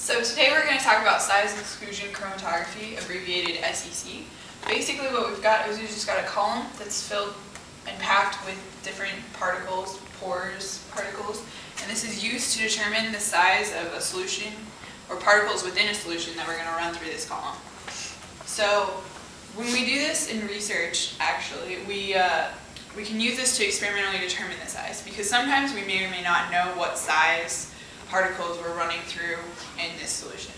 So today we're going to talk about size exclusion chromatography, abbreviated SEC. Basically what we've got is we've just got a column that's filled and packed with different particles, pores, particles, and this is used to determine the size of a solution or particles within a solution that we're going to run through this column. So when we do this in research, actually, we can use this to experimentally determine the size, because sometimes we may or may not know what size particles we're running through in this solution.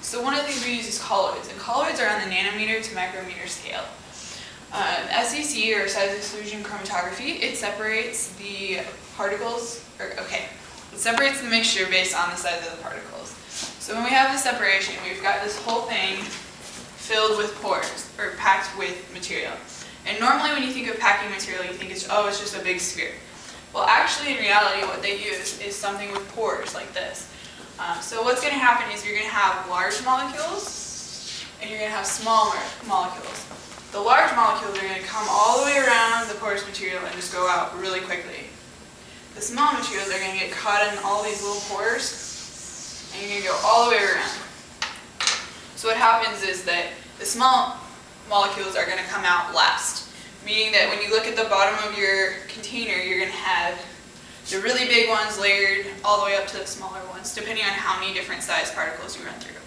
So one of the things we use is colloids, and colloids are on the nanometer to micrometer scale. SEC, or size exclusion chromatography, it separates the particles, it separates the mixture based on the size of the particles. So when we have the separation, we've got this whole thing filled with pores, or packed with material. And normally when you think of packing material, you think it's just a big sphere. Well, actually, in reality, what they use is something with pores like this. So what's going to happen is you're going to have large molecules and you're going to have small molecules. The large molecules are going to come all the way around the porous material and just go out really quickly. The small materials are going to get caught in all these little pores and you're going to go all the way around. So what happens is that the small molecules are going to come out last, meaning that when you look at the bottom of your container, you're going to have the really big ones layered all the way up to the smaller ones, depending on how many different size particles you run through.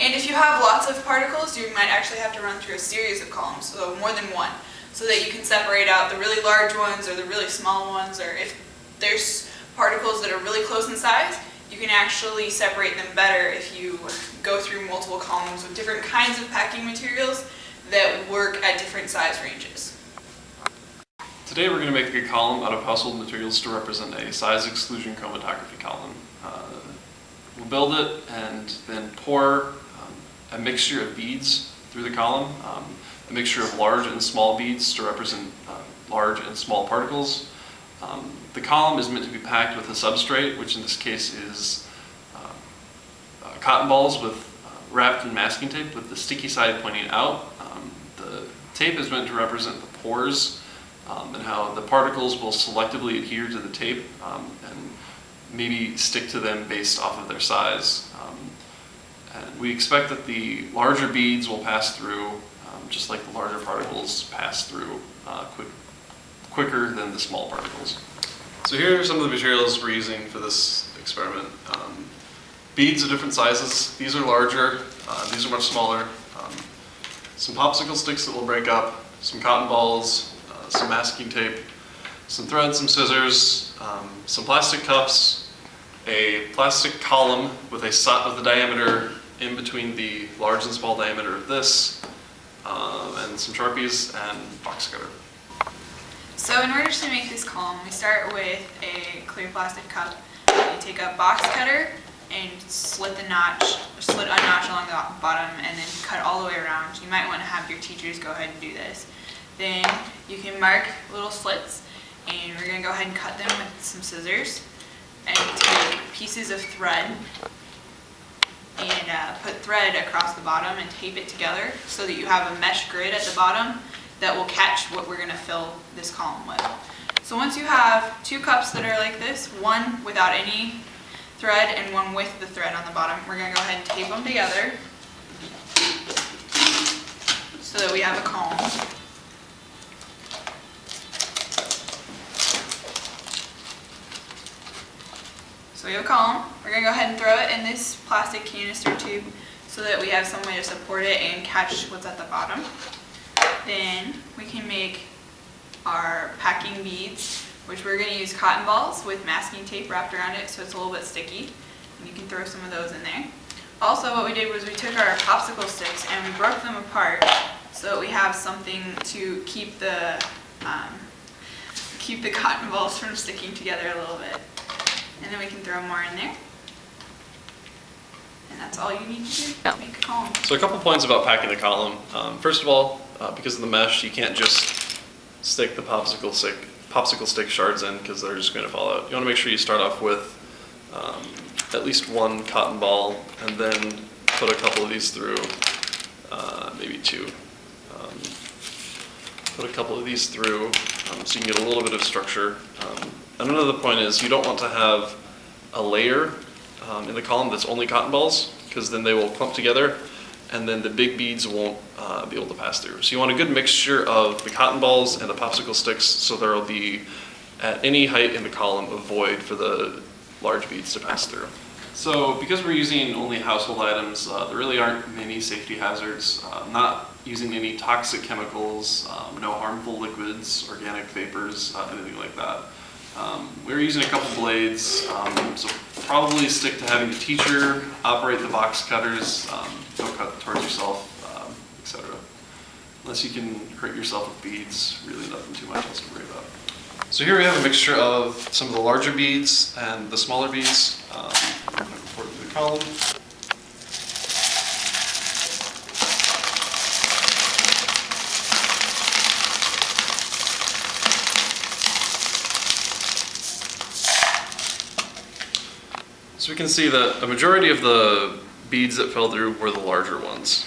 And if you have lots of particles, you might actually have to run through a series of columns, so more than one, so that you can separate out the really large ones or the really small ones, or if there's particles that are really close in size, you can actually separate them better if you go through multiple columns with different kinds of packing materials that work at different size ranges. Today we're going to make a column out of household materials to represent a size exclusion chromatography column. We'll build it and then pour a mixture of beads through the column, a mixture of large and small beads to represent large and small particles. The column is meant to be packed with a substrate, which in this case is cotton balls wrapped in masking tape with the sticky side pointing out. The tape is meant to represent the pores and how the particles will selectively adhere to the tape and maybe stick to them based off of their size. And we expect that the larger beads will pass through just like the larger particles pass through quicker than the small particles. So here are some of the materials we're using for this experiment. Beads of different sizes. These are larger, these are much smaller. Some popsicle sticks that will break up, some cotton balls, some masking tape, some thread, some scissors, some plastic cups, a plastic column with a diameter in between the large and small diameter of this, and some Sharpies and box cutter. So in order to make this column, we start with a clear plastic cup. You take a box cutter and slit a notch along the bottom and then cut all the way around. You might want to have your teachers go ahead and do this. Then you can mark little slits, and we're going to go ahead and cut them with some scissors and take pieces of thread and put thread across the bottom and tape it together so that you have a mesh grid at the bottom that will catch what we're going to fill this column with. So once you have two cups that are like this, one without any thread and one with the thread on the bottom, we're going to go ahead and tape them together so that we have a column. So we have a column. We're going to go ahead and throw it in this plastic canister tube so that we have some way to support it and catch what's at the bottom. Then we can make our packing beads, which we're going to use cotton balls with masking tape wrapped around it so it's a little bit sticky. And you can throw some of those in there. Also, what we did was we took our popsicle sticks and we broke them apart so that we have something to keep the cotton balls from sticking together a little bit. And then we can throw more in there. And that's all you need to do to make a column. So a couple points about packing the column. First of all, because of the mesh, you can't just stick the popsicle stick shards in because they're just going to fall out. You want to make sure you start off with at least one cotton ball and then put a couple of these through, maybe two. Put a couple of these through so you can get a little bit of structure. And another point is you don't want to have a layer in the column that's only cotton balls, because then they will clump together and then the big beads won't be able to pass through. So you want a good mixture of the cotton balls and the popsicle sticks, so there will be, at any height in the column, a void for the large beads to pass through. So because we're using only household items, there really aren't many safety hazards. Not using any toxic chemicals, no harmful liquids, organic vapors, anything like that. We're using a couple blades, so probably stick to having the teacher operate the box cutters. Don't cut towards yourself, etc. Unless you can hurt yourself with beads, really nothing too much else to worry about. So here we have a mixture of some of the larger beads and the smaller beads. I'm going to pour it through the column. So we can see that a majority of the beads that fell through were the larger ones.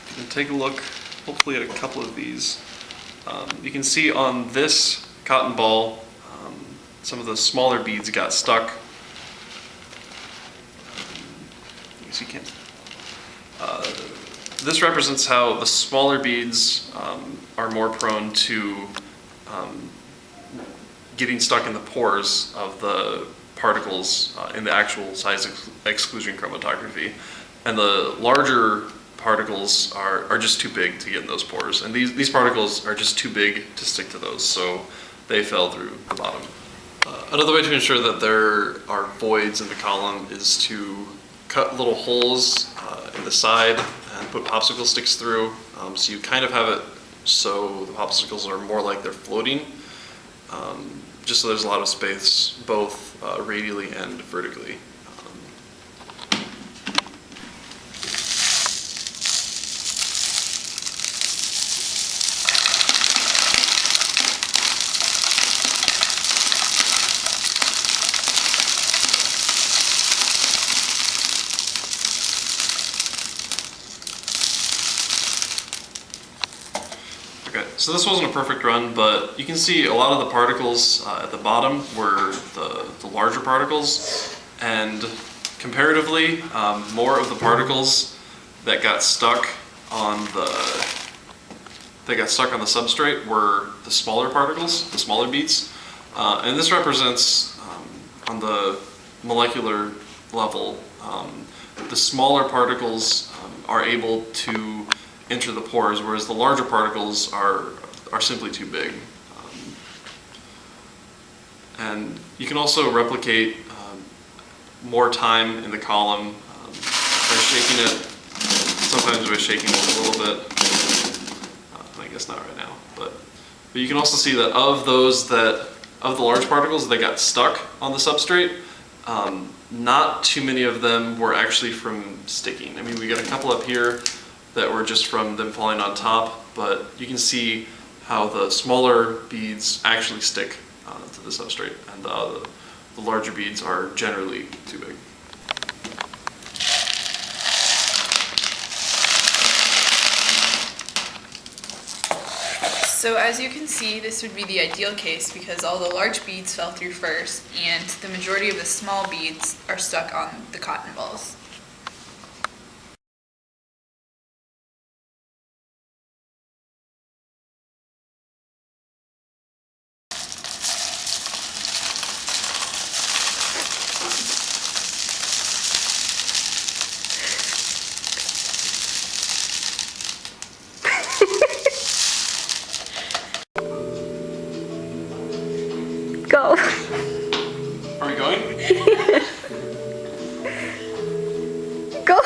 You can take a look, hopefully, at a couple of these. You can see on this cotton ball, some of the smaller beads got stuck. I guess you can't. This represents how the smaller beads are more prone to getting stuck in the pores of the particles in the actual size exclusion chromatography. And the larger particles are just too big to get in those pores. And these particles are just too big to stick to those, so they fell through the bottom. Another way to ensure that there are voids in the column is to cut little holes in the side and put popsicle sticks through. So you kind of have it so the popsicles are more like they're floating, just so there's a lot of space, both radially and vertically. Okay, so this wasn't a perfect run, but you can see a lot of the particles at the bottom were the larger particles, and comparatively, more of the particles that got stuck on the substrate were the smaller particles, the smaller beads, and this represents on the molecular level, the smaller particles are able to enter the pores, whereas the larger particles are simply too big. And you can also replicate more time in the column by shaking it, sometimes by shaking it a little bit. I guess not right now, but you can also see that of the large particles that got stuck on the substrate, not too many of them were actually from sticking. I mean, we got a couple up here that were just from them falling on top, but you can see how the smaller beads actually stick to the substrate, and the larger beads are generally too big. So as you can see, this would be the ideal case because all the large beads fell through first and the majority of the small beads are stuck on the cotton balls. Go. Are we going? Go.